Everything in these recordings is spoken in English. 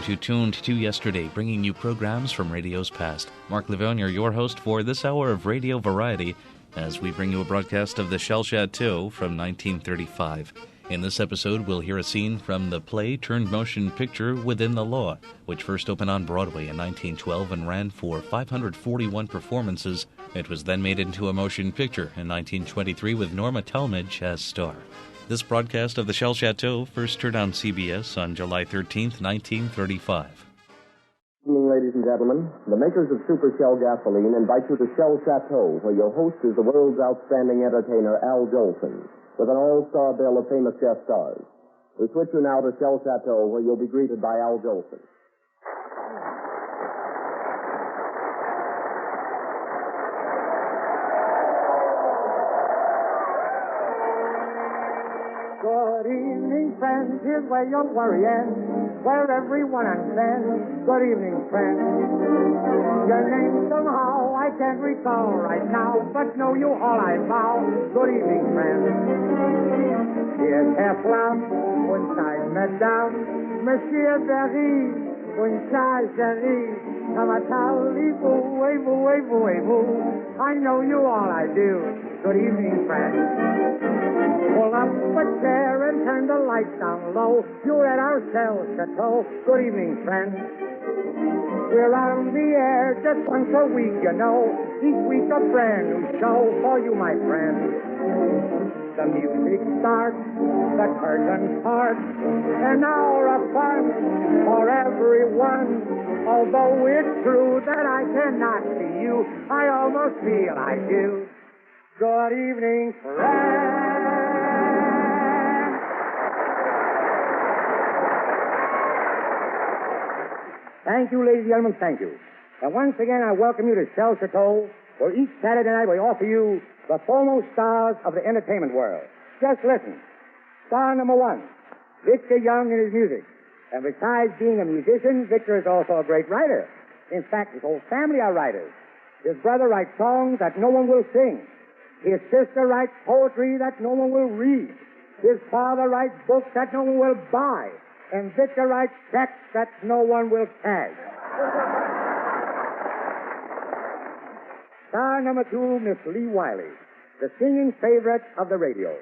to Tuned to Yesterday, bringing you programs from radio's past. Mark Lavonier, your host for this hour of Radio Variety, as we bring you a broadcast of the Chateau from 1935. In this episode, we'll hear a scene from the play-turned-motion picture Within the Law, which first opened on Broadway in 1912 and ran for 541 performances. It was then made into a motion picture in 1923 with Norma Talmadge as star. This broadcast of the Chateau first aired on CBS on July 13th, 1935. Good evening, ladies and gentlemen. The makers of Super Shell gasoline invite you to Shell Chateau, where your host is the world's outstanding entertainer, Al Jolson, with an all-star bill of famous guest stars. We switch you now to Shell Chateau, where you'll be greeted by Al Jolson. Good evening, friends. Here's where your worry ends, where everyone understands. Good evening, friends. Your name somehow I can't recall right now, but know you all I vow. Good evening, friends. Here's Herr Flam und sein Madame, Monsieur Berry und sa chérie. I know you all I do. Good evening, friends. Pull up a chair and turn the lights down low. You're at our Chateau. Good evening, friends. We're on the air just once a week, you know. Each week a brand new show for you, my friends. The music starts, the curtain parts, an hour of fun for everyone. Although it's true that I cannot see you, I almost feel I do. Good evening, friends. Thank you, ladies and gentlemen, thank you. And once again, I welcome you to Shell Chateau, where each Saturday night we offer you the foremost stars of the entertainment world. Just listen. Star number one, Victor Young and his music. And besides being a musician, Victor is also a great writer. In fact, his whole family are writers. His brother writes songs that no one will sing. His sister writes poetry that no one will read. His father writes books that no one will buy. And Victor writes checks that no one will cash. Star number two, Miss Lee Wiley, the singing favorite of the radio.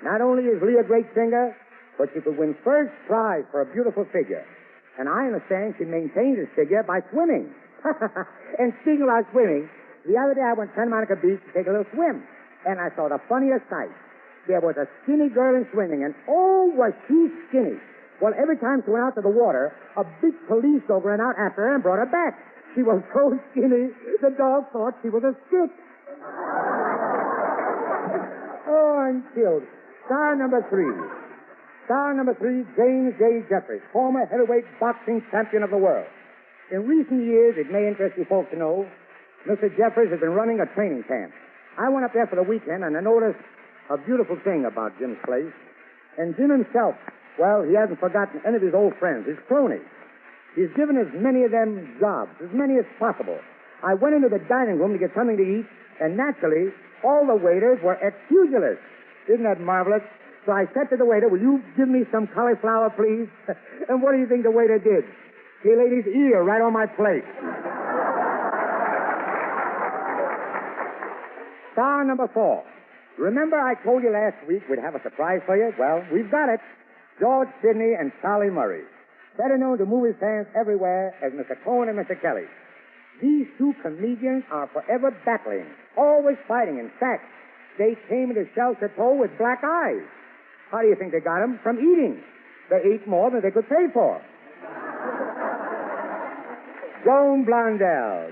Not only is Lee a great singer, but she could win first prize for a beautiful figure. And I understand she maintains this figure by swimming. And speaking about swimming, the other day I went to Santa Monica Beach to take a little swim. And I saw the funniest sight. There was a skinny girl in swimming, and oh, was she skinny. Well, every time she went out to the water, a big police dog ran out after her and brought her back. She was so skinny, the dog thought she was a stick. Oh, I'm killed. Star number three. Star number three, James J. Jeffries, former heavyweight boxing champion of the world. In recent years, it may interest you folks to know, Mr. Jeffries has been running a training camp. I went up there for the weekend, and I noticed a beautiful thing about Jim's place. And Jim himself, well, he hasn't forgotten any of his old friends, his cronies. He's given as many of them jobs, as many as possible. I went into the dining room to get something to eat, and naturally, all the waiters were ex-pugilists. Isn't that marvelous? So I said to the waiter, will you give me some cauliflower, please? And what do you think the waiter did? He laid his ear right on my plate. Star number four. Remember I told you last week we'd have a surprise for you? Well, we've got it. George Sidney and Charlie Murray, better known to movie fans everywhere as Mr. Cohen and Mr. Kelly. These two comedians are forever battling, always fighting. In fact, they came into Shell Chateau with black eyes. How do you think they got them? From eating. They ate more than they could pay for. Joan Blondell,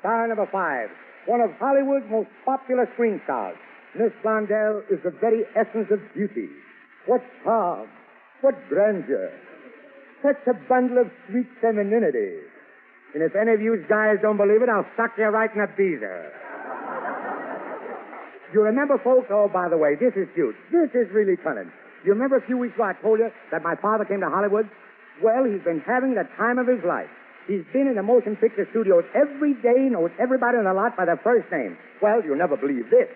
star number five, one of Hollywood's most popular screen stars. Miss Blondell is the very essence of beauty. What charm, what grandeur, such a bundle of sweet femininity. And if any of you guys don't believe it, I'll suck you right in a beezer. You remember, folks? Oh, by the way, this is cute. This is really cunning. You remember a few weeks ago I told you that my father came to Hollywood? Well, he's been having the time of his life. He's been in the motion picture studios every day, knows everybody in the lot by their first name. Well, you'll never believe this.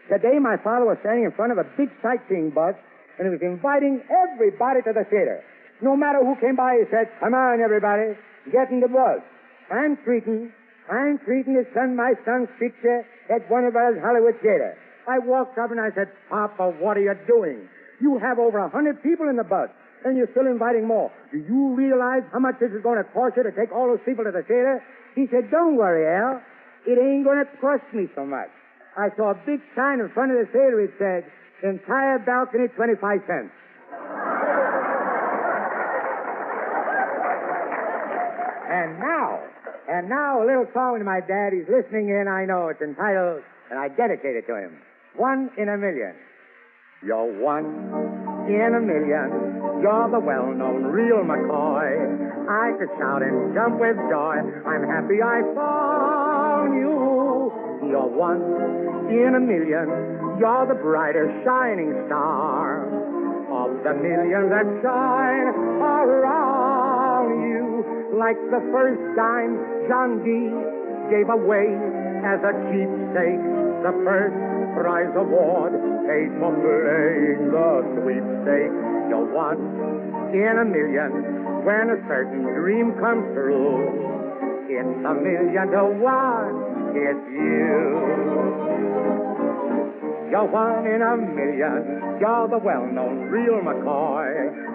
Today, my father was standing in front of a big sightseeing bus, and he was inviting everybody to the theater. No matter who came by, he said, come on, everybody, get in the bus. I'm treating my son's picture at one of our Hollywood theaters. I walked up and I said, Papa, what are you doing? You have over 100 people in the bus, and you're still inviting more. Do you realize how much this is going to cost you to take all those people to the theater? He said, don't worry, Al. It ain't going to cost me so much. I saw a big sign in front of the theater. It said, entire balcony, 25 cents. And now, a little song to my dad. He's listening in, I know. It's entitled, and I dedicate it to him, 1 in a Million. You're 1 in a million. You're the well-known real McCoy. I could shout and jump with joy. I'm happy I found you. You're 1 in a million. You're the brightest shining star of the millions that shine around you. Like the first dime John D. gave away as a keepsake, the first prize award paid for playing the sweepstake. You're 1 in a million when a certain dream comes true. It's a million to 1, it's you. You're 1 in a million, you're the well-known real McCoy.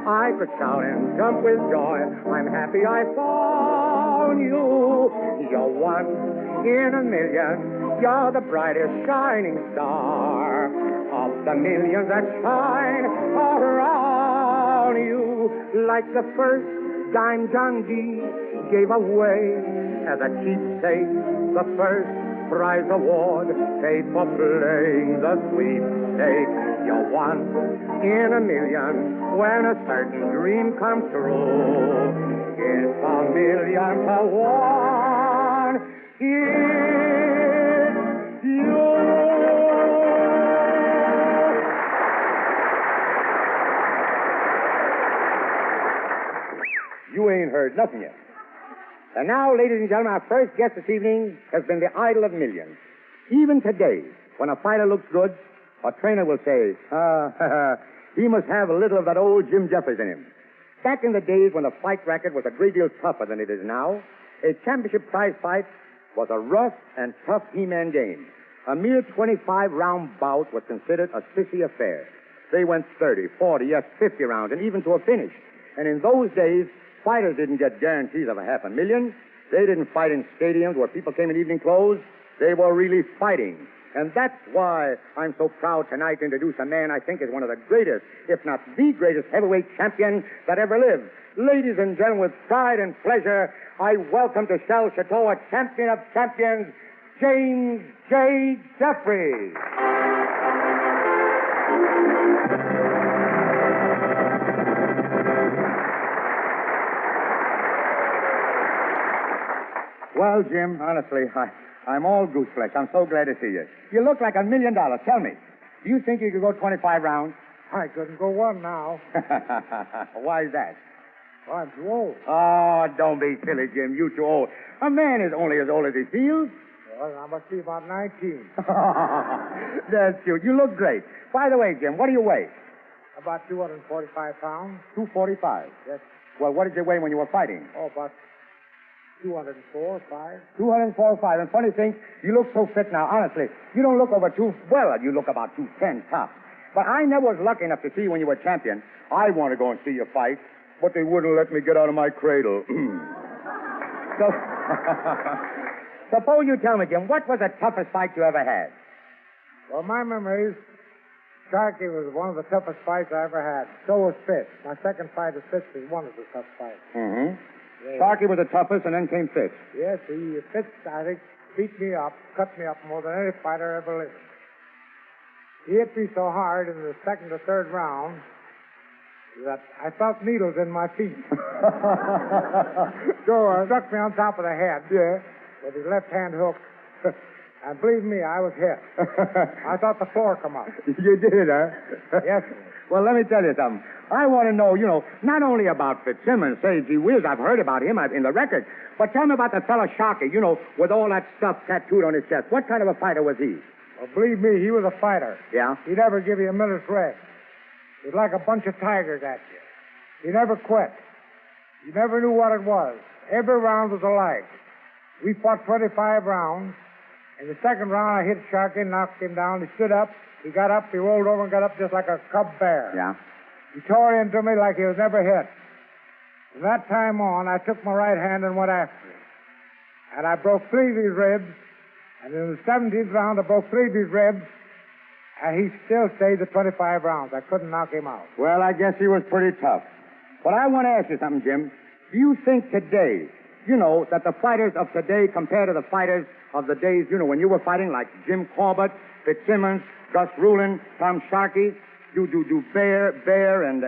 I could shout and jump with joy, I'm happy I found you. You're 1 in a million, you're the brightest shining star of the millions that shine around you. Like the first dime John D. gave away as a keepsake, the first prize award paid for playing the sweepstake. You're 1 in a million when a certain dream comes true. It's a million to 1. It's you. You ain't heard nothing yet. And now, ladies and gentlemen, our first guest this evening has been the idol of millions. Even today, when a fighter looks good, a trainer will say, he must have a little of that old Jim Jeffries in him. Back in the days when the fight racket was a great deal tougher than it is now, a championship prize fight was a rough and tough He-Man game. A mere 25-round bout was considered a sissy affair. They went 30, 40, yes, 50 rounds, and even to a finish. And in those days, fighters didn't get guarantees of $500,000. They didn't fight in stadiums where people came in evening clothes. They were really fighting. And that's why I'm so proud tonight to introduce a man I think is one of the greatest, if not the greatest heavyweight champion that ever lived. Ladies and gentlemen, with pride and pleasure, I welcome to Chateau a champion of champions, James J. Jeffries. Well, Jim, honestly, I'm all goose flesh. I'm so glad to see you. You look like $1 million. Tell me, do you think you could go 25 rounds? I couldn't go 1 now. Why is that? Well, I'm too old. Oh, don't be silly, Jim. You too old. A man is only as old as he feels. Well, I must be about 19. That's cute. You look great. By the way, Jim, what do you weigh? About 245 pounds. 245? Yes. Well, what did you weigh when you were fighting? Oh, about 204 or 5. 204 or 5. And funny thing, you look so fit now. Honestly, you don't look over you look about 210 tops. But I never was lucky enough to see you when you were champion. I want to go and see you fight, but they wouldn't let me get out of my cradle. So, suppose you tell me, Jim, what was the toughest fight you ever had? Well, my memories, Sharky was one of the toughest fights I ever had. So was Fitz. My second fight with Fitz was one of the tough fights. Mm-hmm. Yes. Sharky was the toughest, and then came Fitz. Yes, Fitz, I think, beat me up, cut me up more than any fighter ever lived. He hit me so hard in the second or third round that I felt needles in my feet. So he struck me on top of the head with his left-hand hook. And believe me, I was hit. I thought the floor come up. You did, huh? Yes, sir. Well, let me tell you something. I want to know, not only about Fitzsimmons, say, gee whiz, I've heard about him in the record, but tell me about the fella Sharky, with all that stuff tattooed on his chest. What kind of a fighter was he? Well, believe me, he was a fighter. Yeah? He'd never give you a minute's rest. He'd like a bunch of tigers at you. He never quit. You never knew what it was. Every round was alike. We fought 25 rounds. In the second round, I hit Sharkey, knocked him down. He stood up. He got up. He rolled over and got up just like a cub bear. Yeah? He tore into me like he was never hit. From that time on, I took my right hand and went after him. And I broke 3 of his ribs. And in the 17th round, I broke 3 of his ribs. And he still stayed the 25 rounds. I couldn't knock him out. Well, I guess he was pretty tough. But I want to ask you something, Jim. Do you think today, that the fighters of today compared to the fighters of the days, when you were fighting, like Jim Corbett, Fitzsimmons, Gus Rulin, Tom Sharkey, do Bear and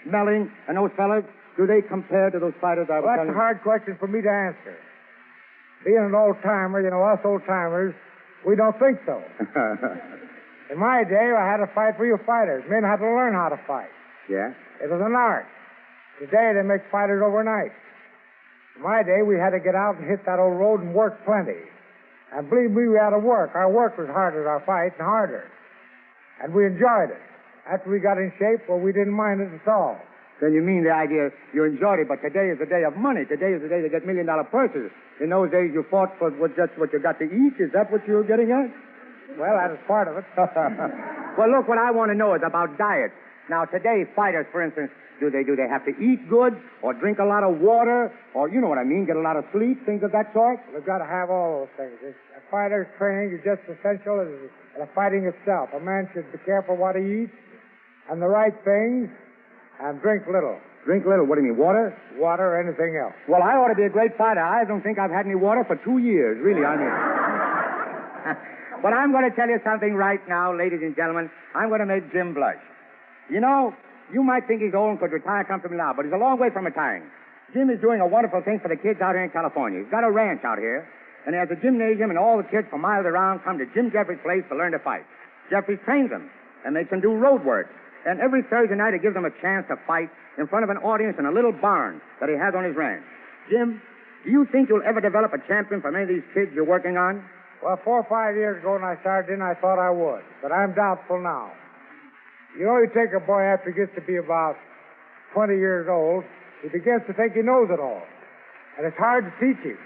Schmeling and those fellas, do they compare to those fighters I was Well, telling that's you? a hard question for me to answer. Being an old-timer, us old-timers, we don't think so. In my day, I had to fight real fighters. Men had to learn how to fight. Yeah? It was an art. Today, they make fighters overnight. In my day, we had to get out and hit that old road and work plenty. And believe me, we had to work. Our work was harder than our fight and harder. And we enjoyed it. After we got in shape, well, we didn't mind it at all. Then you mean the idea you enjoyed it, but today is the day of money. Today is the day to get million-dollar purses. In those days, you fought for just what you got to eat. Is that what you were getting at? Well, that is part of it. Well, look, what I want to know is about diet. Now, today, fighters, for instance, do they have to eat good or drink a lot of water or, you know what I mean, get a lot of sleep, things of that sort? We've got to have all those things. A fighter's training is just as essential as the fighting itself. A man should be careful what he eats and the right things and drink little. Drink little? What do you mean, water? Water or anything else. Well, I ought to be a great fighter. I don't think I've had any water for 2 years, really, I mean. But I'm going to tell you something right now, ladies and gentlemen. I'm going to make Jim blush. You might think he's old and could retire comfortably now, but he's a long way from retiring. Jim is doing a wonderful thing for the kids out here in California. He's got a ranch out here, and he has a gymnasium, and all the kids from miles around come to Jim Jeffries' place to learn to fight. Jeffries trains them and makes them do road work. And every Thursday night, he gives them a chance to fight in front of an audience in a little barn that he has on his ranch. Jim, do you think you'll ever develop a champion from any of these kids you're working on? Well, 4 or 5 years ago when I started in, I thought I would, but I'm doubtful now. You take a boy after he gets to be about 20 years old, he begins to think he knows it all. And it's hard to teach him.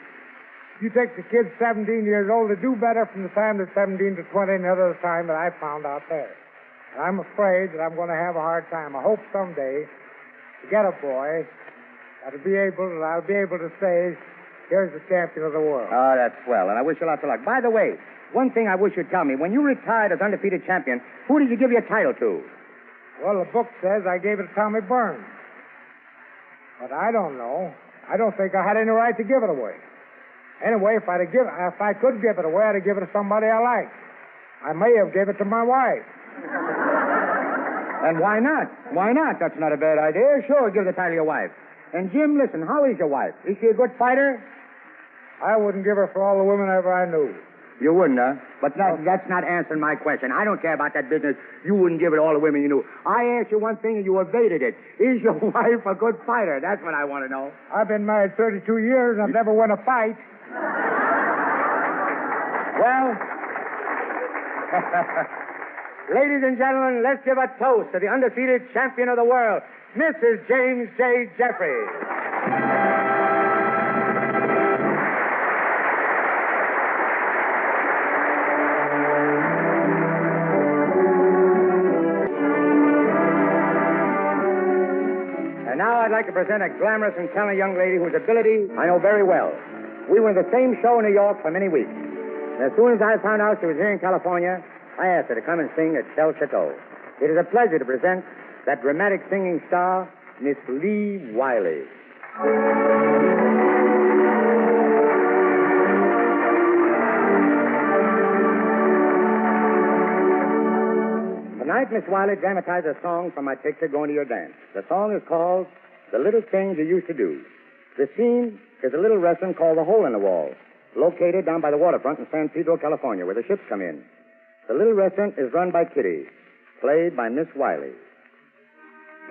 You take the kids 17 years old, they do better from the time they're 17 to 20 than the other time that I found out there. And I'm afraid that I'm going to have a hard time. I hope someday to get a boy I'll be able to say, here's the champion of the world. Oh, that's swell, and I wish you lots of luck. By the way, one thing I wish you'd tell me. When you retired as undefeated champion, who did you give your title to? Well, the book says I gave it to Tommy Burns. But I don't know. I don't think I had any right to give it away. Anyway, if I could give it away, I'd have given it to somebody I liked. I may have given it to my wife. And why not? Why not? That's not a bad idea. Sure, give the title to your wife. And, Jim, listen, how is your wife? Is she a good fighter? I wouldn't give her for all the women ever I knew. You wouldn't, huh? But that's not answering my question. I don't care about that business. You wouldn't give it to all the women you knew. I asked you one thing and you evaded it. Is your wife a good fighter? That's what I want to know. I've been married 32 years and I've never won a fight. Well, ladies and gentlemen, let's give a toast to the undefeated champion of the world, Mrs. James J. Jeffries. And now I'd like to present a glamorous and talented young lady whose ability I know very well. We were in the same show in New York for many weeks. And as soon as I found out she was here in California, I asked her to come and sing at Chateau. It is a pleasure to present that dramatic singing star, Miss Lee Wiley. Tonight, Miss Wiley dramatized a song from my picture, Going to Your Dance. The song is called The Little Things You Used to Do. The scene is a little restaurant called The Hole in the Wall, located down by the waterfront in San Pedro, California, where the ships come in. The little restaurant is run by Kitty, played by Miss Wiley.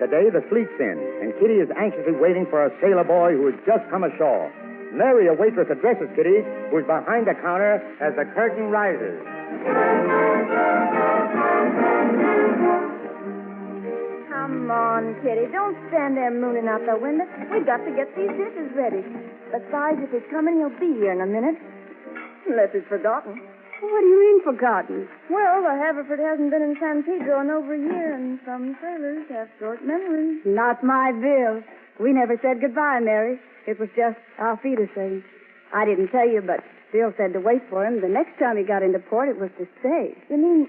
Today, the fleet's in, and Kitty is anxiously waiting for a sailor boy who has just come ashore. Mary, a waitress, addresses Kitty, who's behind the counter as the curtain rises. Come on on, Kitty. Don't stand there mooning out the window. We've got to get these dishes ready. Besides, if he's coming, he'll be here in a minute. Unless he's forgotten. What do you mean, forgotten? Well, the Haverford hasn't been in San Pedro in over a year, and some sailors have short memories. Not my Bill. We never said goodbye, Mary. It was just our feet are saying. I didn't tell you, but Bill said to wait for him. The next time he got into port, it was to stay. You mean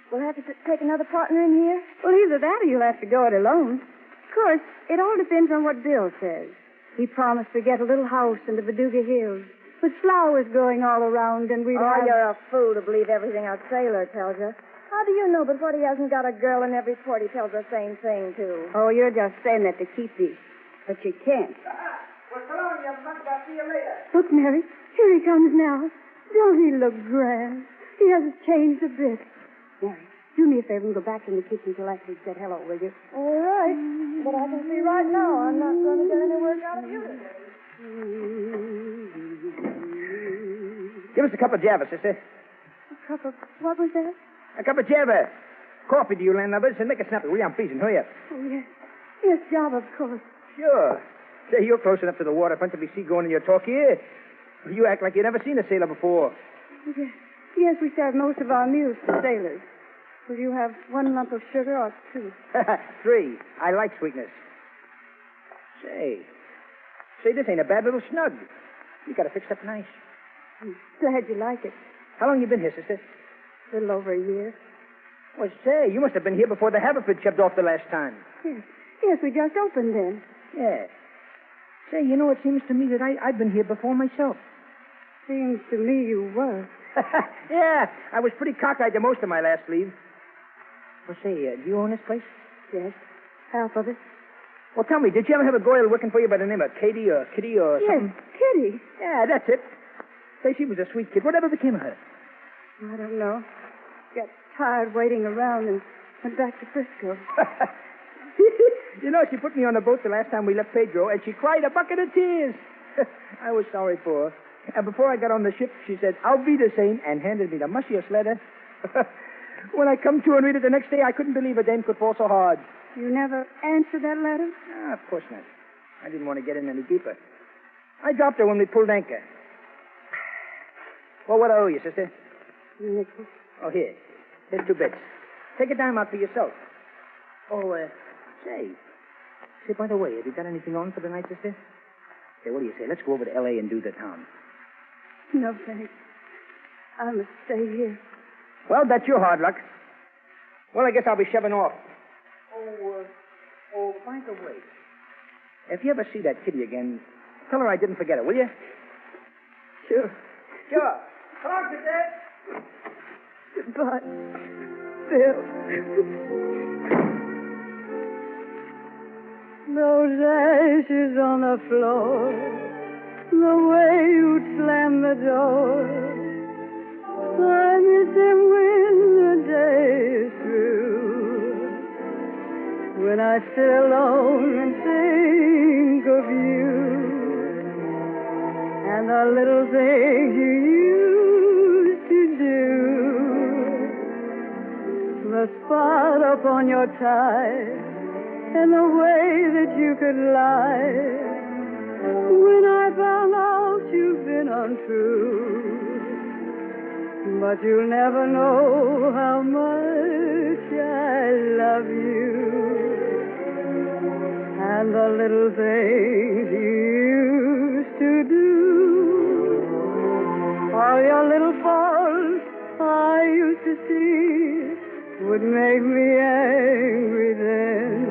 we'll have to take another partner in here? Well, either that or you'll have to go it alone. Of course, it all depends on what Bill says. He promised to get a little house in the Viduga Hills with flowers growing all around, and we'd have... You're a fool to believe everything a sailor tells you. How do you know but what he hasn't got a girl in every port he tells the same thing to? Oh, you're just saying that to keep me. But you can't. Well, so long, young buck. I'll see you later. Look, Mary, here he comes now. Don't he look grand? He hasn't changed a bit. Mary, do me a favor and go back in the kitchen till after he said hello, will you? All right. But I can see right now I'm not going to get any work out of you today. Give us a cup of Java, sister. A cup of... What was that? A cup of Java. Coffee to you, landlubbers, and make it snappy. Will you? I'm freezing. Hurry up. Oh, yes. Yes, Java, of course. Sure. Say, you're close enough to the waterfront to be seen going in your talk here. You act like you'd never seen a sailor before. Yes. Yes, we serve most of our meals to sailors. Will you have 1 lump of sugar or 2? 3. I like sweetness. Say, this ain't a bad little snug. You got it fixed up nice. I'm glad you like it. How long you been here, sister? A little over a year. Well, say, you must have been here before the Haverford shoved off the last time. Yes. Yes, we just opened then. Yeah. Say, you know, it seems to me that I've been here before myself. Seems to me you were. Yeah, I was pretty cockeyed to most of my last leave. Well, say, do you own this place? Yes. Half of it. Well, tell me, did you ever have a girl working for you by the name of Katie or Kitty or something? Yes, Kitty. Yeah, that's it. Say, she was a sweet kid. Whatever became of her? I don't know. Got tired waiting around and went back to Frisco. You know, she put me on the boat the last time we left Pedro, and she cried a bucket of tears. I was sorry for her. And before I got on the ship, she said, I'll be the same, and handed me the mushiest letter. When I come to and read it the next day, I couldn't believe a dame could fall so hard. You never answered that letter? Of course not. I didn't want to get in any deeper. I dropped her when we pulled anchor. Well, what I owe you, sister? Nickel. Oh, here. Here's 2 bits. Take a dime out for yourself. Oh, say, by the way, have you got anything on for the night, sister? Say, what do you say? Let's go over to L.A. and do the town. No, thanks. I must stay here. Well, that's your hard luck. Well, I guess I'll be shoving off. By the way, if you ever see that Kitty again, tell her I didn't forget her, will you? Sure. Sure. Come on, sister. Goodbye, Bill. Those ashes on the floor, the way you slam the door, I miss them when the day is through. When I sit alone and think of you and the little things you used to do, the spot upon your tie and the way that you could lie when I found out you've been untrue. But you'll never know how much I love you and the little things you used to do. All your little faults I used to see would make me angry then.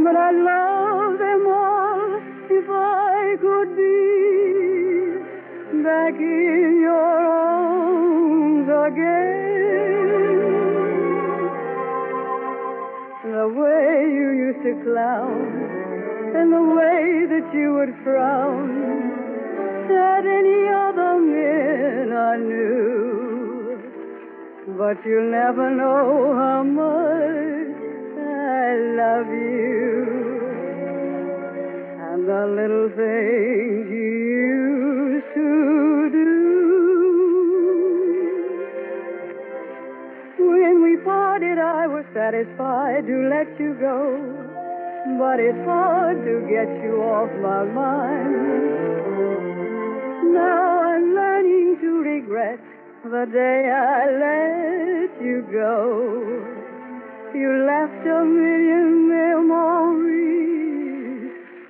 But I'd love them all if I could be back in your arms again. The way you used to clown and the way that you would frown at any other men I knew. But you'll never know how much I love you and the little things you used to do. When we parted, I was satisfied to let you go. but it's hard to get you off my mind. Now I'm learning to regret the day I let you go. You left a million memories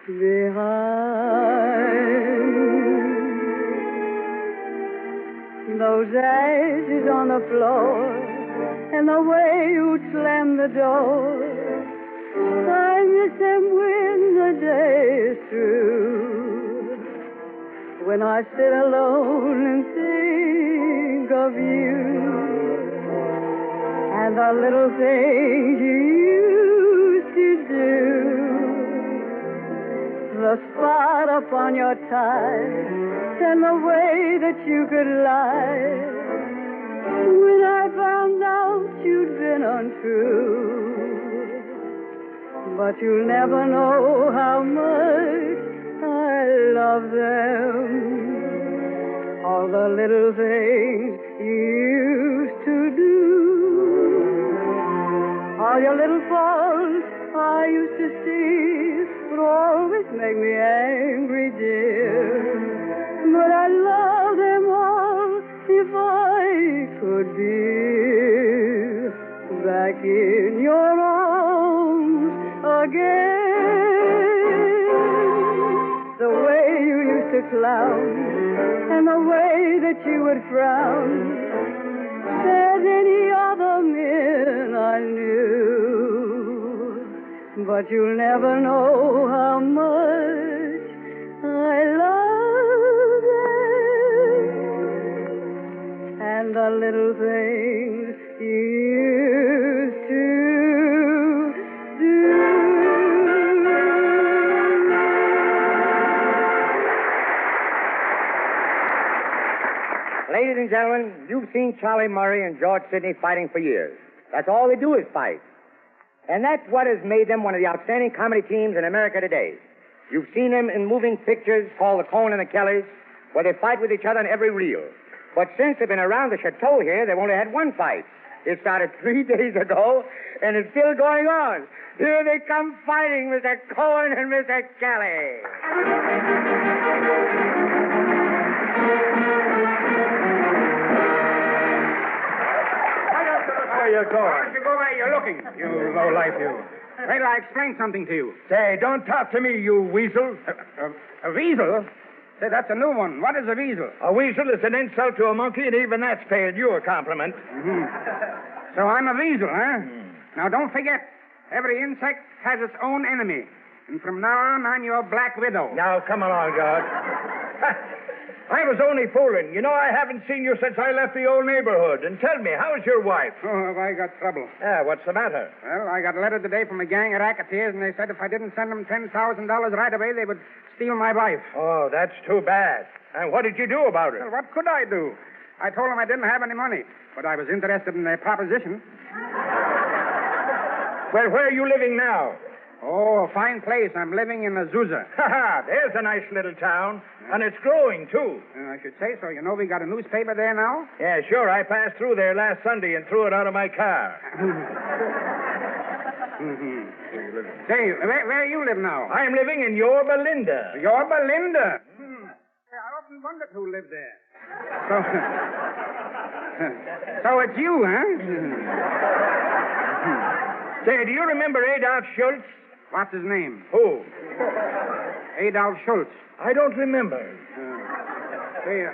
behind. Those ashes on the floor and the way you slammed the door, I miss them when the day is through. When I sit alone and think of you and the little things you used to do, the spot upon your tie and the way that you could lie when I found out you'd been untrue. But you'll never know how much I love them, all the little things you used to do, all your little faults I used to see would always make me angry, dear. But I love them all if I could be back in your arms again. The way you used to clown and the way that you would frown than any other men I knew. But you'll never know how much I love them and the little things you used to do. Ladies and gentlemen, you've seen Charlie Murray and George Sidney fighting for years. That's all they do is fight. And that's what has made them one of the outstanding comedy teams in America today. You've seen them in moving pictures called The Coen and the Kellys, where they fight with each other in every reel. But since they've been around the Chateau here, they've only had one fight. It started 3 days ago, and it's still going on. Here they come fighting, Mr. Coen and Mr. Kelly. Where you going? Why don't you go where you're looking? You lowlife, you. Wait till I explain something to you. Say, don't talk to me, you weasel. A weasel? Say, that's a new one. What is a weasel? A weasel is an insult to a monkey, and even that's paying you a compliment. Mm-hmm. So I'm a weasel, huh? Now, don't forget, every insect has its own enemy. And from now on, I'm your black widow. Now, come along, God. I was only fooling. You know, I haven't seen you since I left the old neighborhood. And tell me, how's your wife? Oh, have I got trouble? Yeah, what's the matter? Well, I got a letter today from a gang of racketeers, and they said if I didn't send them $10,000 right away, they would steal my wife. Oh, that's too bad. And what did you do about it? Well, what could I do? I told them I didn't have any money, but I was interested in their proposition. Well, where are you living now? Oh, a fine place. I'm living in Azusa. Ha-ha, there's a nice little town. And it's growing, too. I should say so. You know we got a newspaper there now? Yeah, sure. I passed through there last Sunday and threw it out of my car. Mm-hmm. Say, where you live now? I'm living in Yorba Linda. Yorba Linda? I often wondered who lived there. So it's you, huh? Say, do you remember Adolf Schultz? What's his name? Who? Adolf Schultz. I don't remember.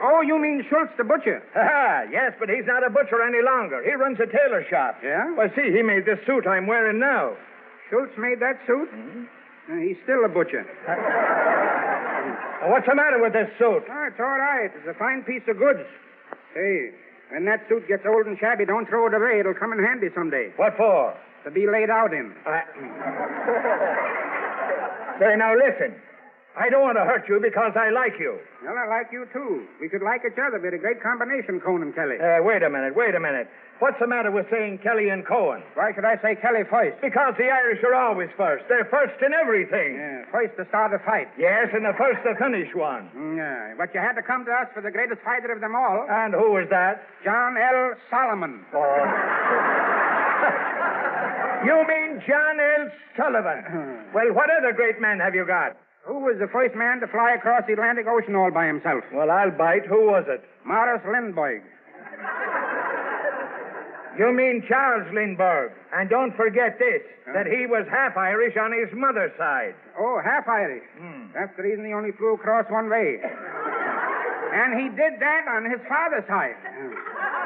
Oh, you mean Schultz the butcher? Ha-ha, yes, but he's not a butcher any longer. He runs a tailor shop. Yeah? Well, see, he made this suit I'm wearing now. Schultz made that suit? Mm-hmm. He's still a butcher. What's the matter with this suit? Oh, it's all right. It's a fine piece of goods. Hey, when that suit gets old and shabby, don't throw it away. It'll come in handy someday. What for? To be laid out in. Say, now listen. I don't want to hurt you because I like you. Well, I like you, too. We could like each other. We're a great combination, Coen and Kelly. Wait a minute. What's the matter with saying Kelly and Coen? Why should I say Kelly first? Because the Irish are always first. They're first in everything. Yeah, first to start a fight. Yes, and the first to finish one. Yeah, but you had to come to us for the greatest fighter of them all. And who was that? John L. Solomon. Oh. You mean John L. Sullivan. Well, what other great man have you got? Who was the first man to fly across the Atlantic Ocean all by himself? Well, I'll bite. Who was it? Morris Lindbergh. You mean Charles Lindbergh. And don't forget this, that he was half Irish on his mother's side. Oh, half Irish. That's the reason he only flew across one way. And he did that on his father's side.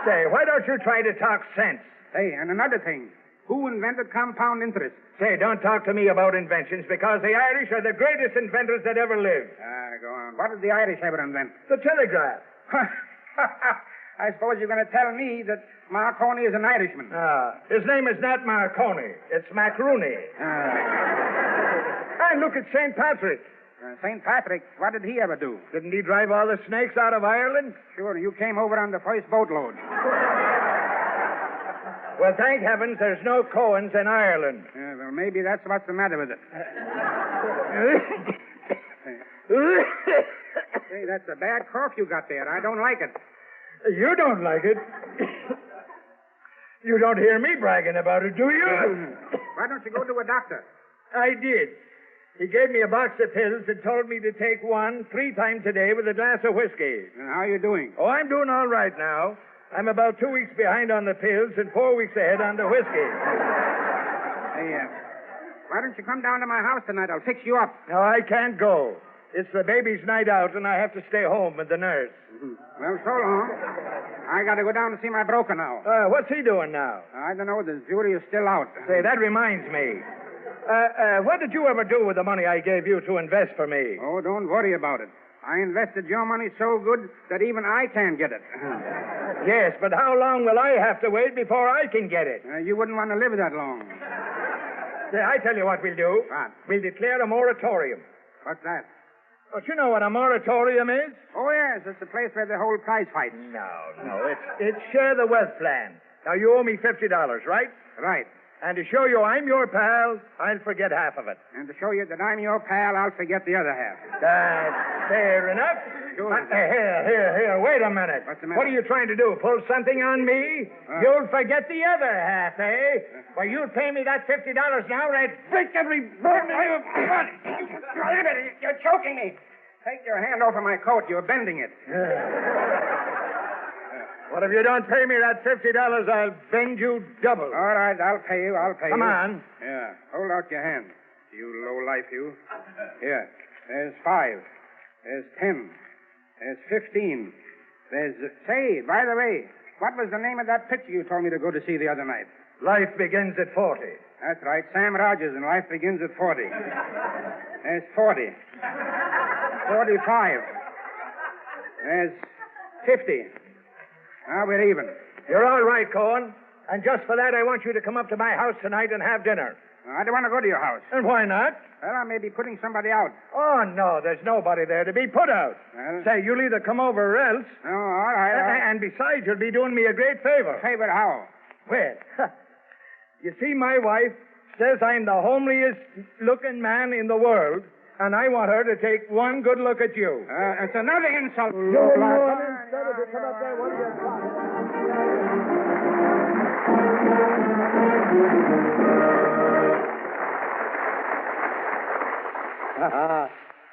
Say, why don't you try to talk sense? Hey, and another thing. Who invented compound interest? Say, don't talk to me about inventions, because the Irish are the greatest inventors that ever lived. Go on. What did the Irish ever invent? The telegraph. I suppose you're going to tell me that Marconi is an Irishman. His name is not Marconi. It's Macrooney. And look at St. Patrick. St. Patrick, what did he ever do? Didn't he drive all the snakes out of Ireland? Sure, you came over on the first boatload. Well, thank heavens there's no Cohens in Ireland. Well, maybe that's what's the matter with it. Hey, that's a bad cough you got there. I don't like it. You don't like it? You don't hear me bragging about it, do you? Why don't you go to a doctor? I did. He gave me a box of pills and told me to take one 3 times a day with a glass of whiskey. And how are you doing? Oh, I'm doing all right now. I'm about 2 weeks behind on the pills and 4 weeks ahead on the whiskey. Hey, why don't you come down to my house tonight? I'll fix you up. No, I can't go. It's the baby's night out, and I have to stay home with the nurse. Well, so long. I got to go down to see my broker now. What's he doing now? I don't know. The jury is still out. Say, that reminds me. What did you ever do with the money I gave you to invest for me? Oh, don't worry about it. I invested your money so good that even I can't get it. Yes, but how long will I have to wait before I can get it? You wouldn't want to live that long. Say, I tell you what we'll do. What? We'll declare a moratorium. What's that? Don't you know what a moratorium is? Oh, yes. It's the place where they hold prize fights. No. It's share the wealth plan. Now, you owe me $50, right? Right. And to show you I'm your pal, I'll forget half of it. And to show you that I'm your pal, I'll forget the other half. That's fair enough. Sure. Here, wait a minute. What's the matter? What are you trying to do, pull something on me? You'll forget the other half, eh? Well, you'll pay me that $50 now, or I'd break every bone in you. You're choking me. Take your hand off of my coat. You're bending it. Well, if you don't pay me that $50, I'll bend you double. All right, I'll pay you. Come on. Yeah, hold out your hand. You lowlife, you. Here, there's 5. There's 10. There's 15. There's... Say, by the way, what was the name of that picture you told me to go to see the other night? Life Begins at 40. That's right, Sam Rogers, and Life Begins at 40. There's 40. 45. There's 50. Now we're even. You're all right, Cohen. And just for that, I want you to come up to my house tonight and have dinner. I don't want to go to your house. And why not? Well, I may be putting somebody out. Oh, no, there's nobody there to be put out. Well? Say, you'll either come over or else. Oh, all right. And besides, you'll be doing me a great favor. Favor how? Well, you see, my wife says I'm the homeliest looking man in the world, and I want her to take one good look at you. It's another insult.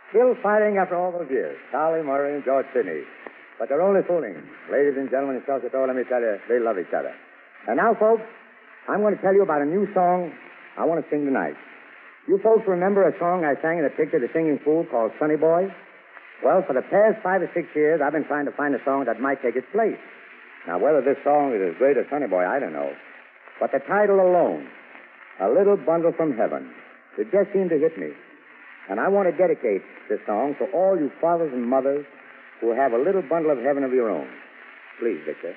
Still fighting after all those years. Charlie Murray and George Sidney. But they're only fooling. Ladies and gentlemen in Chateau, let me tell you, they love each other. And now, folks, I'm going to tell you about a new song I want to sing tonight. You folks remember a song I sang in the picture The Singing Fool called Sonny Boy? Well, for the past 5 or 6 years, I've been trying to find a song that might take its place. Now, whether this song is as great as Sonny Boy, I don't know. But the title alone, A Little Bundle from Heaven, it just seemed to hit me. And I want to dedicate this song to all you fathers and mothers who have a little bundle of heaven of your own. Please, Victor.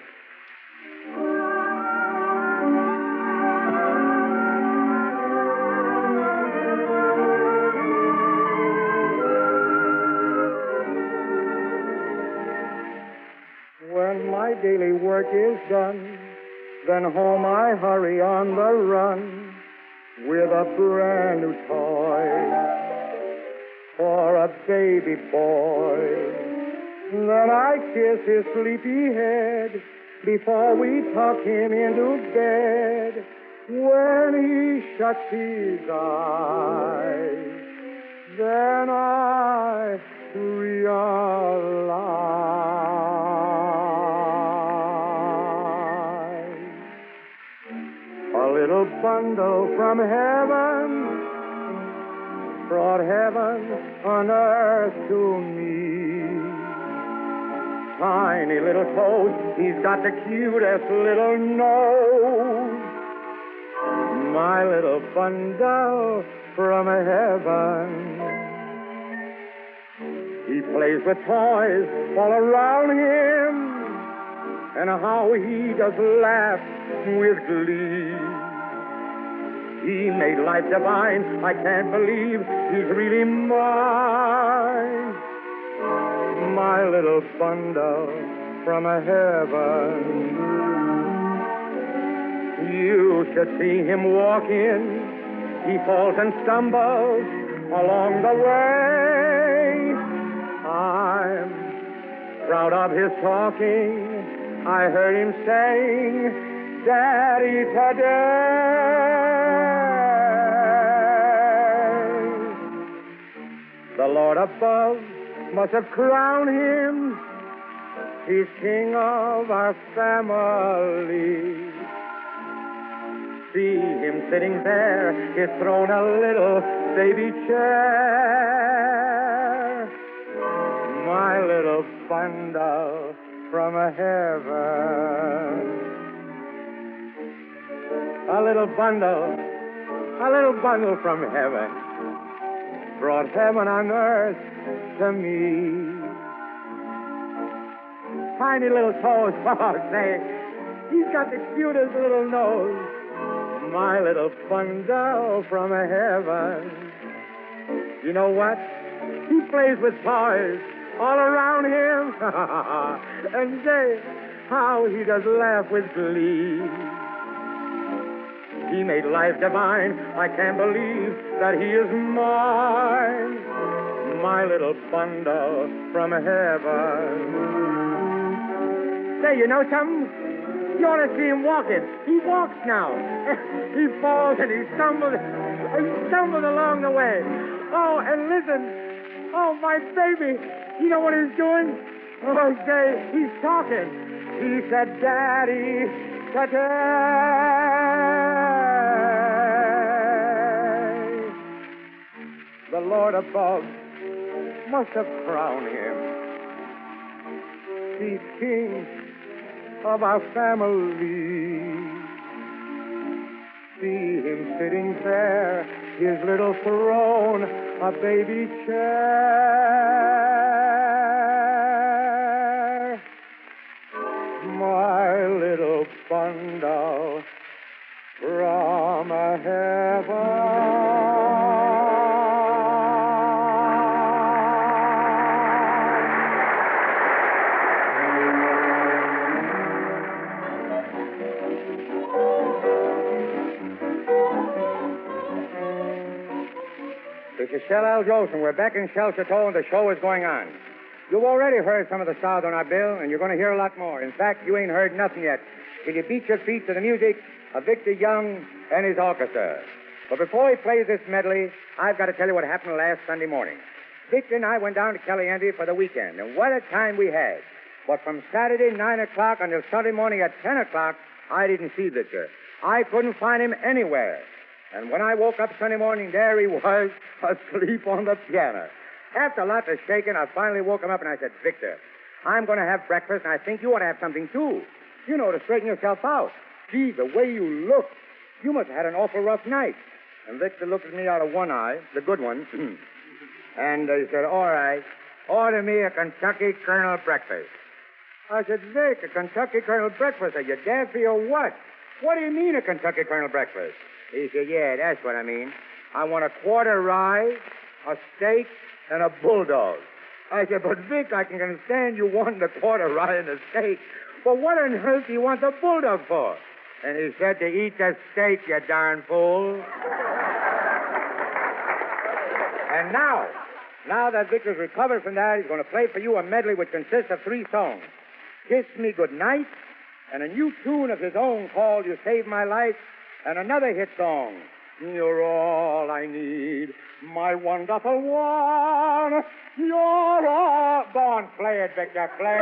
When my daily work is done, then home I hurry on the run with a brand new toy for a baby boy. Then I kiss his sleepy head before we tuck him into bed. When he shuts his eyes, then I realize a little bundle from heaven brought heaven on earth to me. Tiny little toad, he's got the cutest little nose. My little bundle from heaven. He plays with toys all around him, and how he does laugh with glee. He made life divine. I can't believe he's really mine. My little bundle from heaven. You should see him walking. He falls and stumbles along the way. I'm proud of his talking. I heard him saying, Daddy, today. The Lord above must have crowned him. He's king of our family. See him sitting there, his throne a little baby chair. My little bundle from heaven. A little bundle from heaven brought heaven on earth to me. Tiny little toes, oh, say, he's got the cutest little nose. My little bundle from heaven. You know what? He plays with toys all around him. And say, how he does laugh with glee. He made life divine. I can't believe that he is mine. My little bundle from heaven. Say, you know something? You ought to see him walking. He walks now. He falls and he stumbles along the way. Oh, and listen. Oh, my baby. You know what he's doing? Oh, say, he's talking. He said, Daddy, today. The Lord above must have crowned him. He's king of our family. See him sitting there, his little throne, a baby chair. My little bundle from heaven. This is Shell Al Jolson. We're back in Shell Chateau, and the show is going on. You've already heard some of the stars on our bill, and you're going to hear a lot more. In fact, you ain't heard nothing yet till you beat your feet to the music of Victor Young and his orchestra. But before he plays this medley, I've got to tell you what happened last Sunday morning. Victor and I went down to Kelly Andy for the weekend, and what a time we had. But from Saturday, 9 o'clock, until Sunday morning at 10 o'clock, I didn't see Victor. I couldn't find him anywhere. And when I woke up Sunday morning, there he was, asleep on the piano. After lots of shaking, I finally woke him up and I said, Victor, I'm going to have breakfast, and I think you ought to have something, too. You know, to straighten yourself out. Gee, the way you look, you must have had an awful rough night. And Victor looked at me out of one eye, the good one, and he said, all right, order me a Kentucky Colonel breakfast. I said, Vic, a Kentucky Colonel breakfast? Are you daffy or what? What do you mean, a Kentucky Colonel breakfast? He said, yeah, that's what I mean. I want a quarter rye, a steak, and a bulldog. I said, but Vic, I can understand you wanting a quarter rye and a steak. But what on earth do you want the bulldog for? And he said, to eat the steak, you darn fool. And now that Victor's recovered from that, he's going to play for you a medley which consists of 3 songs. Kiss Me Goodnight, and a new tune of his own called You Saved My Life, And another hit song. You're all I need, my wonderful one. You're all... Go on, play it, Victor, play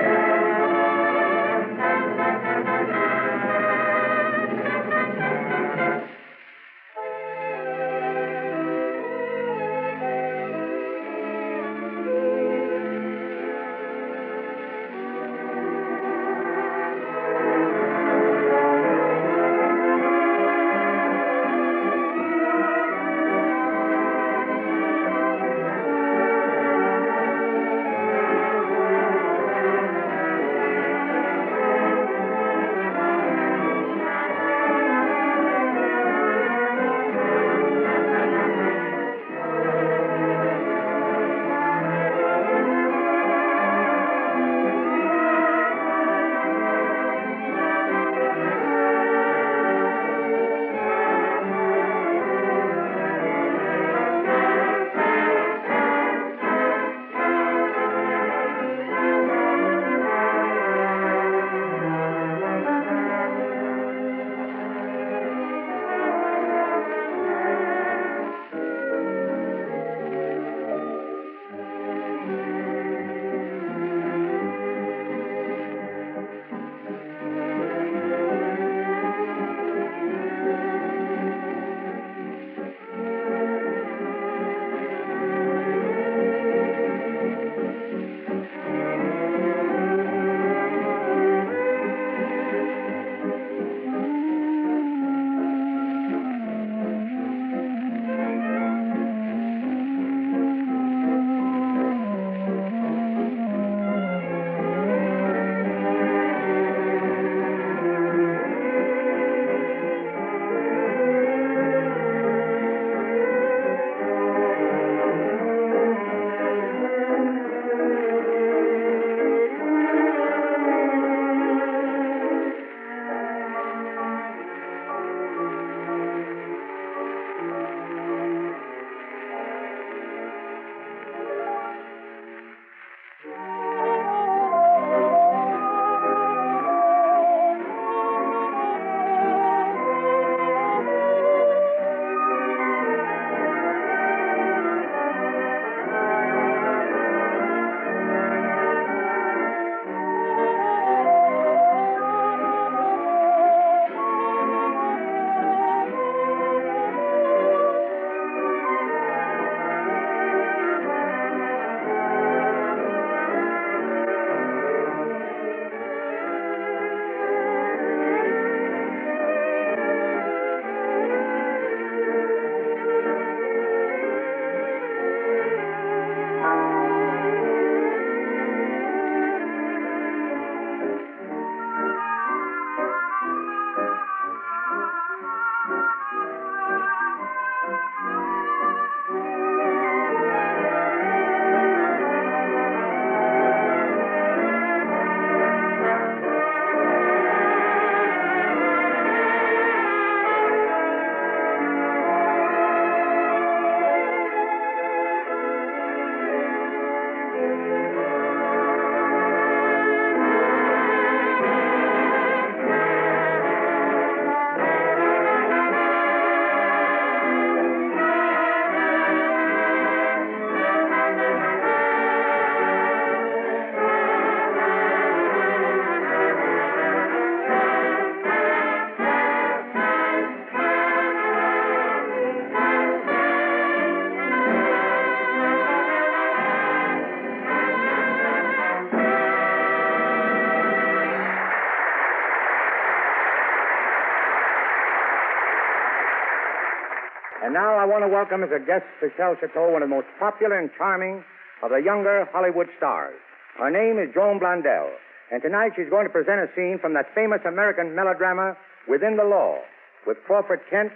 And now I want to welcome as a guest to Chateau one of the most popular and charming of the younger Hollywood stars. Her name is Joan Blondell, and tonight she's going to present a scene from that famous American melodrama, Within the Law, with Crawford Kent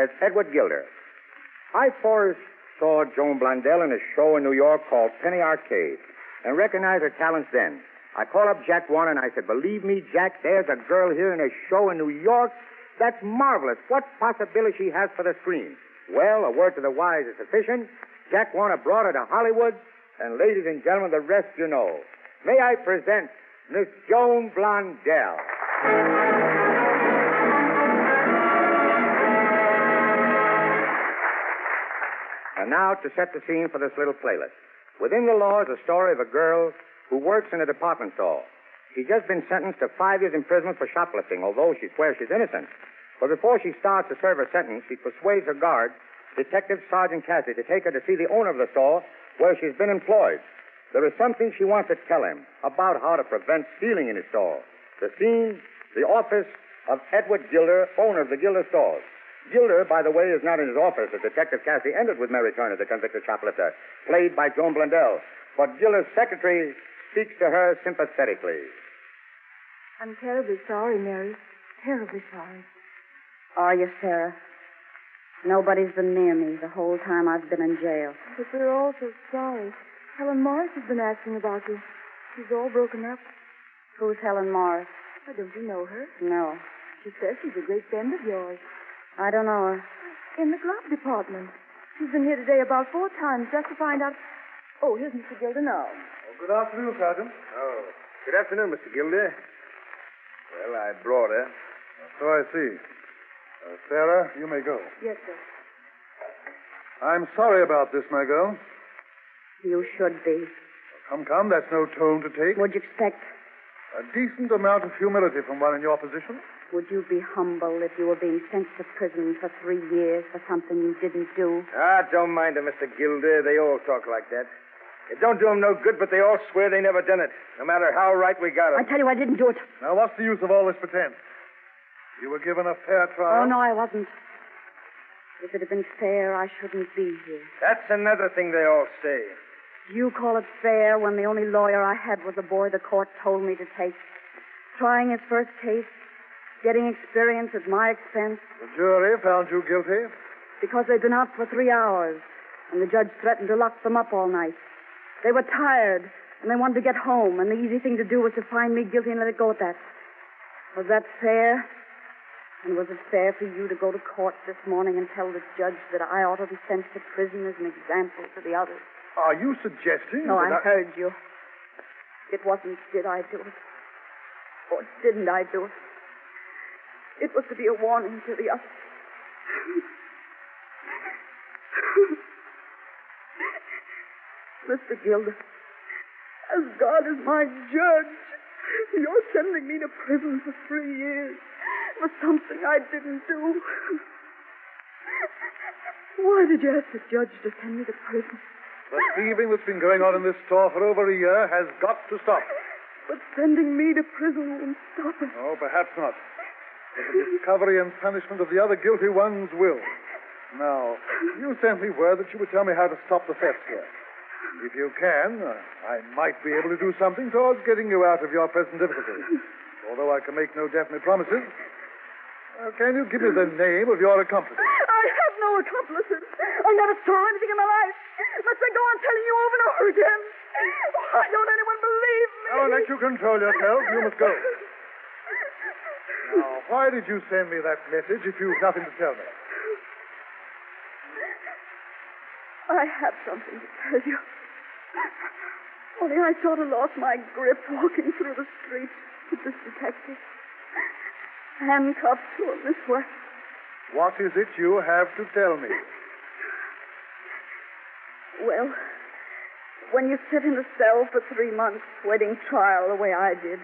as Edward Gilder. I first saw Joan Blondell in a show in New York called Penny Arcade and recognized her talents then. I called up Jack Warner and I said, "Believe me, Jack, there's a girl here in a show in New York. That's marvelous. What possibility she has for the screen?" Well, a word to the wise is sufficient. Jack Warner brought her to Hollywood, and ladies and gentlemen, the rest you know. May I present Miss Joan Blondell. And now to set the scene for this little playlist. Within the Law is a story of a girl who works in a department store. She's just been sentenced to 5 years imprisonment for shoplifting, although she swears she's innocent. But before she starts to serve her sentence, she persuades her guard, Detective Sergeant Cassidy, to take her to see the owner of the store where she's been employed. There is something she wants to tell him about how to prevent stealing in his store. The scene, the office of Edward Gilder, owner of the Gilder stores. Gilder, by the way, is not in his office, as Detective Cassidy entered with Mary Turner, the convicted shoplifter, played by Joan Blundell. But Gilder's secretary speaks to her sympathetically. I'm terribly sorry, Mary. Terribly sorry. Are you, Sarah? Nobody's been near me the whole time I've been in jail. But we're all so sorry. Helen Morris has been asking about you. She's all broken up. Who's Helen Morris? Why, don't you know her? No. She says she's a great friend of yours. I don't know her. In the glove department. She's been here today about 4 times just to find out... Oh, here's Mr. Gilder now. Oh, good afternoon, Sergeant. Oh, good afternoon, Mr. Gilder. Well, I brought her. So I see. Sarah, you may go. Yes, sir. I'm sorry about this, my girl. You should be. Come, that's no tone to take. What'd you expect? A decent amount of humility from one in your position. Would you be humble if you were being sent to prison for 3 years for something you didn't do? Ah, don't mind them, Mr. Gilder. They all talk like that. It don't do them no good, but they all swear they never done it, no matter how right we got them. I tell you, I didn't do it. Now, what's the use of all this pretense? You were given a fair trial. Oh, no, I wasn't. If it had been fair, I shouldn't be here. That's another thing they all say. You call it fair when the only lawyer I had was a boy the court told me to take. Trying his first case, getting experience at my expense. The jury found you guilty? Because they'd been out for 3 hours, and the judge threatened to lock them up all night. They were tired, and they wanted to get home, and the easy thing to do was to find me guilty and let it go at that. Was that fair? And was it fair for you to go to court this morning and tell the judge that I ought to be sent to prison as an example to the others? Are you suggesting No, that I heard you. It wasn't, did I do it? Or didn't I do it? It was to be a warning to the others. Mr. Gilder, as God is my judge, you're sending me to prison for 3 years for something I didn't do. Why did you ask the judge to send me to prison? the thieving that's been going on in this store for over a year has got to stop? But sending me to prison won't stop it. Oh, perhaps not. But the discovery and punishment of the other guilty ones will. Now, you sent me word that you would tell me how to stop the theft here. If you can, I might be able to do something towards getting you out of your present difficulty. Although I can make no definite promises. Can you give me the name of your accomplice? I have no accomplices. I never saw anything in my life. Must I go on telling you over and over again? Why don't anyone believe me? Now, unless you control yourself, you must go. Now, why did you send me that message if you've nothing to tell me? I have something to tell you. Only I sort of lost my grip walking through the streets with this detective. Handcuffed to him this way. What is it you have to tell me? Well, when you sit in a cell for 3 months waiting trial the way I did,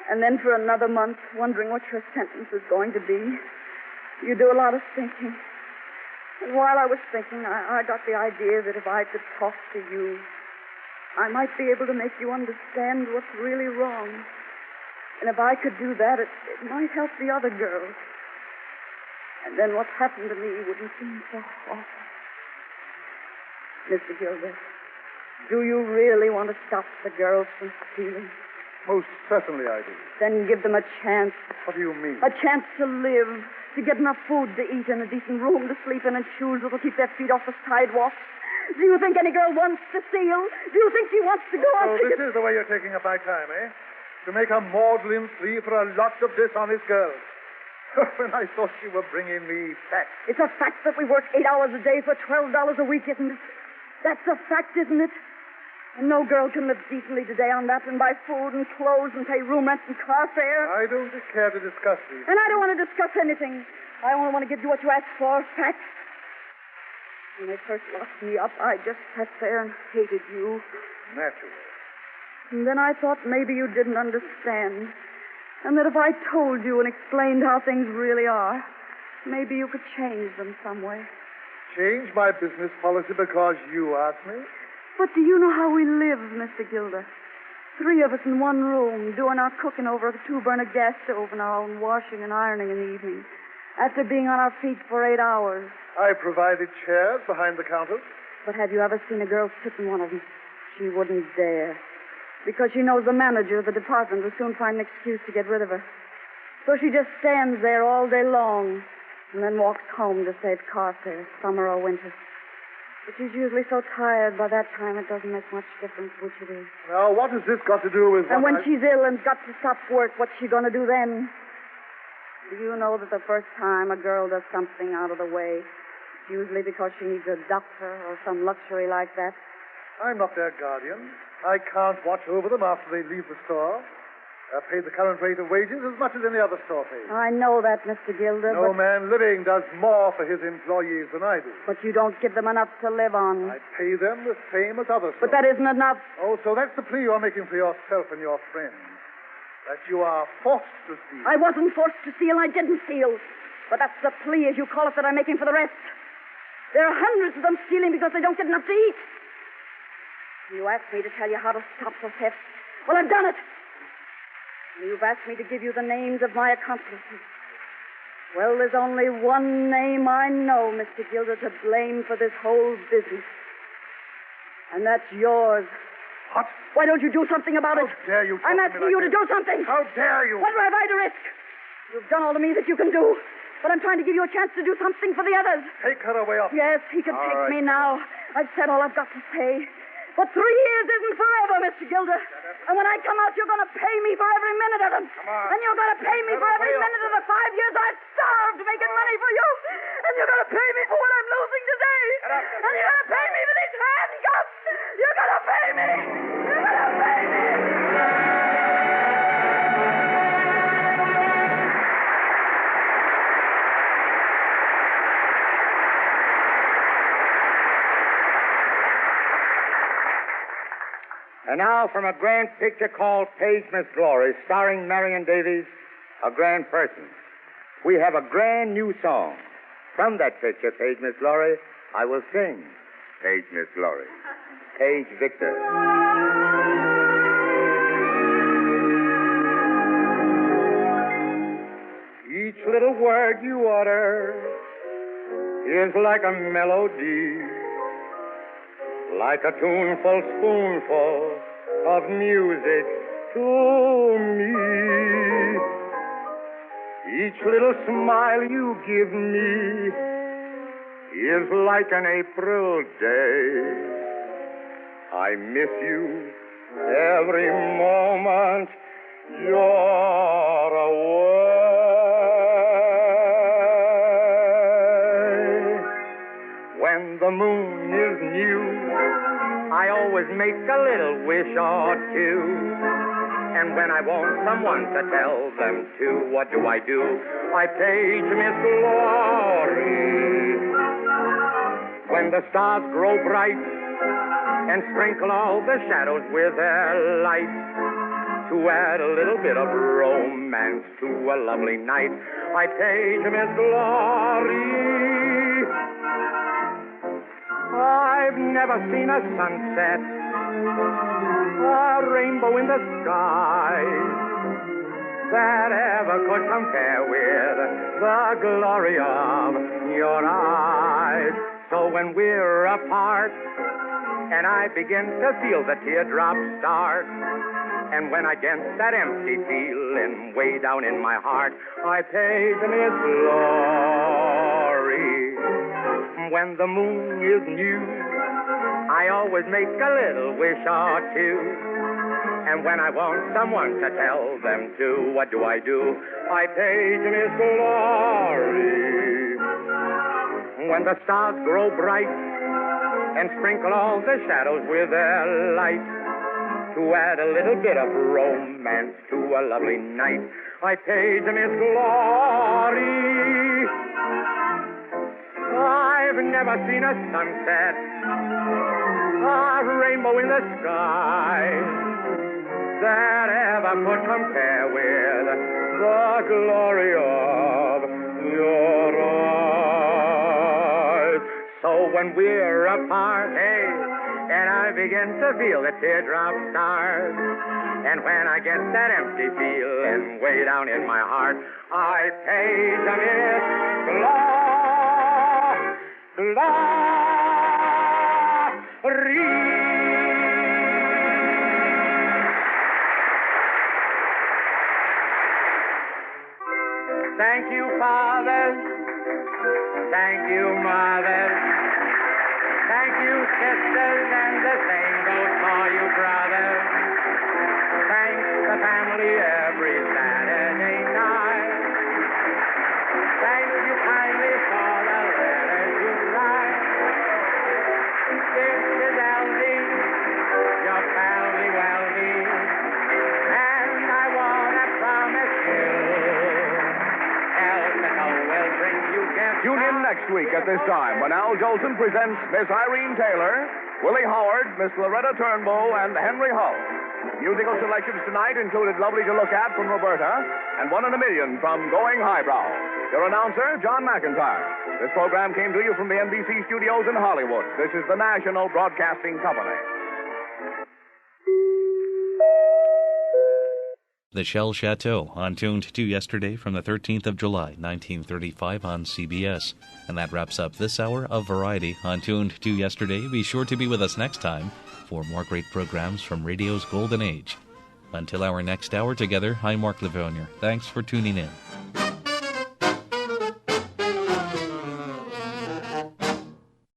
and then for another month wondering what your sentence is going to be, you do a lot of thinking. And while I was thinking, I got the idea that if I could talk to you, I might be able to make you understand what's really wrong. And if I could do that, it might help the other girls. And then what happened to me wouldn't seem so awful. Mr. Gilbert, do you really want to stop the girls from stealing? Most certainly I do. Then give them a chance. What do you mean? A chance to live, to get enough food to eat and a decent room to sleep in and shoes that'll keep their feet off the sidewalk. Do you think any girl wants to steal? Do you think she wants to go out So this is the way you're taking up my time, eh? To make a maudlin plea for a lot of dishonest girls. When I thought you were bringing me facts. It's a fact that we work 8 hours a day for $12 a week, isn't it? That's a fact, isn't it? And no girl can live decently today on that and buy food and clothes and pay room rent and car fare. I don't care to discuss these. And I don't want to discuss anything. I only want to give you what you asked for, facts. When they first locked me up, I just sat there and hated you. Naturally. And then I thought maybe you didn't understand. And that if I told you and explained how things really are, maybe you could change them some way. Change my business policy because you asked me? But do you know how we live, Mr. Gilder? 3 of us in one room, doing our cooking over a 2-burner gas stove and our own washing and ironing in the evening, after being on our feet for 8 hours. I provided chairs behind the counters. But have you ever seen a girl sit in one of them? She wouldn't dare. Because she knows the manager of the department will soon find an excuse to get rid of her. So she just stands there all day long and then walks home to save car fares, summer or winter. But she's usually so tired by that time it doesn't make much difference which it is. Now, what has this got to do with And what when she's ill and got to stop work, what's she going to do then? Do you know that the first time a girl does something out of the way, it's usually because she needs a doctor or some luxury like that? I'm not their guardian. I can't watch over them after they leave the store. They're paid the current rate of wages as much as any other store pays. I know that, Mr. Gilder, No but... man living does more for his employees than I do. But you don't give them enough to live on. I pay them the same as others. But that isn't enough. Oh, so that's the plea you're making for yourself and your friends. That you are forced to steal. I wasn't forced to steal. I didn't steal. But that's the plea, as you call it, that I'm making for the rest. There are hundreds of them stealing because they don't get enough to eat. You asked me to tell you how to stop the theft. Well, I've done it. And you've asked me to give you the names of my accomplices. Well, there's only one name I know, Mr. Gilder, to blame for this whole business. And that's yours. What? Why don't you do something about it? How dare you talk I'm to me asking like you to this? do something. How dare you? What have I to risk? You've done all to me that you can do. But I'm trying to give you a chance to do something for the others. Take her away off. Yes, he can All take right. me now. I've said all I've got to say. But 3 years isn't forever, Mr. Gilder. And when I come out, you're going to pay me for every minute of them. Come on. And you're going to pay me for every minute of the 5 years I've starved making money for you. And you're going to pay me for what I'm losing today. And you're going to pay me for these handcuffs. You're going to pay me. You're going to pay me. And now from a grand picture called Page Miss Glory, starring Marion Davies, A Grand Person, we have a grand new song. From that picture, Page Miss Glory, I will sing Page Miss Glory. Page Victor. Each little word you utter is like a melody, like a tuneful spoonful of music to me. Each little smile you give me is like an April day. I miss you every moment you're away. When the moon is new, I always make a little wish or two. And when I want someone to tell them to, what do? I page Miss Glory. When the stars grow bright and sprinkle all the shadows with their light, to add a little bit of romance to a lovely night, I page Miss Glory. I've never seen a sunset, a rainbow in the sky, that ever could compare with the glory of your eyes. So when we're apart, and I begin to feel the teardrops start, and when I get that empty feeling way down in my heart, I page Miss Glory. When the moon is new, I always make a little wish or two. And when I want someone to tell them to, what do? I page Miss Glory. When the stars grow bright and sprinkle all the shadows with their light, to add a little bit of romance to a lovely night, I page Miss Glory. I've never seen a sunset, a rainbow in the sky that ever could compare with the glory of your eyes. So when we're apart, hey, and I begin to feel the teardrops start, and when I get that empty feeling way down in my heart, I say to Miss Glory. Thank you, Father. Thank you, Mother. Thank you, sisters, and the same goes for you, brother. Thanks the family every Saturday night. Thank you kindly for the letters you write. This is Elvie, your family well-being, and I want to promise you, Chateau will bring you gifts. Tune in next week at this time when Al Jolson presents Miss Irene Taylor, Willie Howard, Miss Loretta Turnbull, and Henry Hull. Musical selections tonight included Lovely to Look At from Roberta and One in a Million from Going Highbrow. Your announcer, John McIntyre. This program came to you from the NBC studios in Hollywood. This is the National Broadcasting Company. The Shell Chateau, on Tuned to Yesterday from the 13th of July, 1935 on CBS. And that wraps up this hour of Variety on Tuned to Yesterday. Be sure to be with us next time for more great programs from radio's golden age. Until our next hour together, I'm Mark Lavonier. Thanks for tuning in.